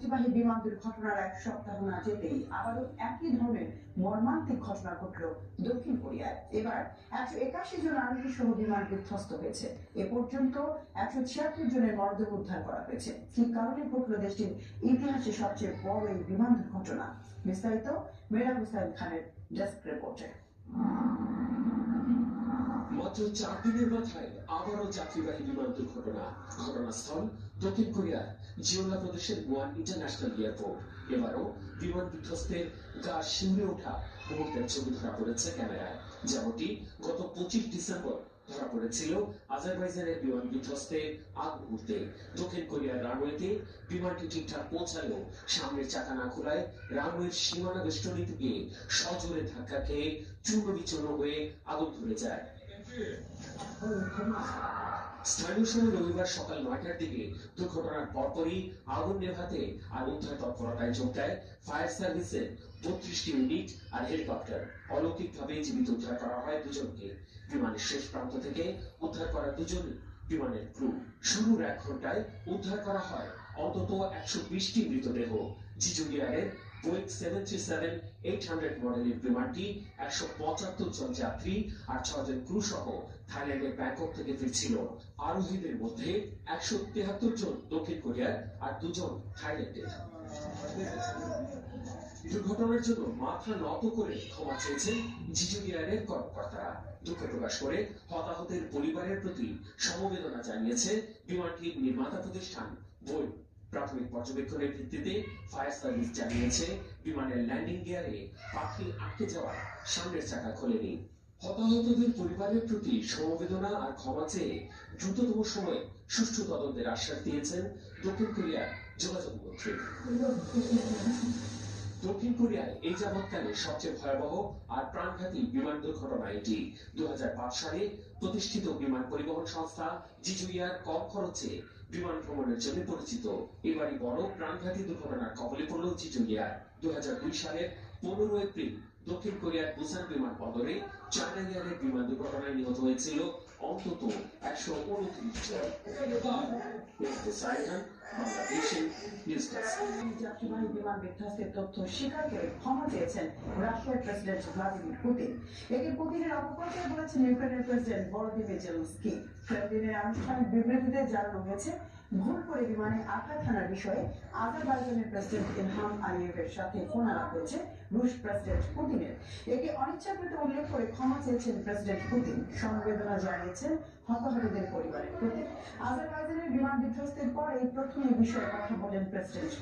যাত্রীবাহী বিমান দুর্ঘটনার এক সপ্তাহ না যেতেই আবারও একই ধরনের মর্মান্তিক ঘটনা ঘটল দক্ষিণ কোরিয়ায়। এবার 181 জন আরোহী সহ বিমান বিধ্বস্ত হয়েছে। এ পর্যন্ত 176 জনের মরদেহ উদ্ধার করা হয়েছে। কি কারণে ঘটল দেশটির ইতিহাসে সবচেয়ে বড় এই বিমান দুর্ঘটনা? বিস্তারিত মেহরাব হোসেন খানের ডেস্ক রিপোর্টে। মাত্র 4 দিনের মাথায় আবারও যাত্রীবাহী বিমান দুর্ঘটনা। ঘটনাস্থল দক্ষিণ কোরিয়ার জিওলা প্রদেশের গোয়ান ইন্টারন্যাশনাল এয়ারপোর্ট। এবারও বিমান বিধ্বস্তের গা শিউরে ওঠা মুহূর্তের ছবি ধরা পড়েছে ক্যামেরায়। যেমনটি গত 25 ডিসেম্বর ধরা পড়েছিল আজারবাইজানের বিমান বিধ্বস্তের আগ মুহূর্তে। দক্ষিণ কোরিয়ার রানওয়েতে বিমানটি ঠিকঠাক পৌঁছালেও সামনের চাকা না খোলায় রানওয়ের সীমানা বেষ্টনীতে গিয়ে সজোরে ধাক্কা খেয়ে চূর্ণ বিচূর্ণ হয়ে আগুন ধরে যায়। স্থানীয় সময় রবিবার সকাল 9টার দিকে দুর্ঘটনার পরপরই আগুন নেভাতে আর উদ্ধার তৎপরতায় যোগ দেয় ফায়ার সার্ভিসের 32টি ইউনিট আর হেলিকপ্টার। অলৌকিকভাবে জীবিত উদ্ধার করা হয় দুজনকে। বিমানের শেষ প্রান্ত থেকে উদ্ধার করা দুজনই বিমানের ক্রু। শুরুর 1 ঘন্টায় উদ্ধার করা হয় অন্তত 120টি মৃতদেহ। জিজু এয়ারের বোয়িং 737-800 মডেলের বিমানটি 175 জন যাত্রী আর 6 জন ক্রু সহ থাইল্যান্ডের ব্যাংকক থেকে ফিরছিল। আরোহীদের মধ্যে 173 জন দক্ষিণ কোরিয়ার আর 2 জন থাইল্যান্ডের। দুর্ঘটনার জন্য মাথা নত করে ক্ষমা চেয়েছেন জিজু এয়ারের কর্মকর্তারা। দুঃখ প্রকাশ করে হতাহতের পরিবারের প্রতি সমবেদনা জানিয়েছে বিমানটির নির্মাতা প্রতিষ্ঠান বোয়িং। প্রাথমিক পর্যবেক্ষণের ভিত্তিতে ফায়ার সার্ভিস জানিয়েছে বিমানের ল্যান্ডিং গিয়ারে পাখি আটকে যাওয়ায় সামনের চাকা খোলেনি। হতাহতদের পরিবারের প্রতি সমবেদনা আর ক্ষমা চেয়ে দ্রুততম সময়ে সুষ্ঠু তদন্তের আশ্বাস দিয়েছেন দক্ষিণ কোরিয়ার যোগাযোগ মন্ত্রী। দক্ষিণ কোরিয়ায় এই যাবৎকালে সবচেয়ে ভয়াবহ আর প্রাণঘাতী বিমান দুর্ঘটনা এটি। 2005 সালে প্রতিষ্ঠিত বিমান পরিবহন সংস্থা জিজু এয়ার কম খরচে বিমান ভ্রমণের জন্য পরিচিত। এবারই বড় প্রাণঘাতী দুর্ঘটনার কবলে পড়ল জিজু এয়ার। 2002 সালের 15 এপ্রিল দক্ষিণ কোরিয়ার বুসান বিমানবন্দরে চায়না এয়ারের বিমান দুর্ঘটনায় নিহত হয়েছিল অন্তত 129 জন। যাত্রীবাহী বিমান বিধ্বস্তের তথ্য স্বীকার করে ক্ষমা চেয়েছেন রাশিয়ার প্রেসিডেন্ট ভ্লাদিমির পুতিন। একে পুতিনের অপপ্রচার বলেছেন ইউক্রেনের প্রেসিডেন্ট ভলোদিমির জেলেনস্কি। ক্রেমলিনের আনুষ্ঠানিক বিবৃতিতে জানানো হয়েছে, ভুল করে বিমানে আঘাত হানার বিষয়ে আজারবাইজানের প্রেসিডেন্ট ইলহাম আলিয়েভের সাথে ফোন আলাপ হয়েছে রুশ প্রেসিডেন্ট পুতিনের। একে অনিচ্ছাকৃত উল্লেখ করে ক্ষমা চেয়েছেন প্রেসিডেন্ট পুতিন। সমবেদনা জানিয়েছেন হতাহতদের পরিবারের প্রতি। আজারবাইজানের বিমান বিধ্বস্তের পর এই প্রথম এই বিষয়ে কথা বলেন প্রেসিডেন্ট।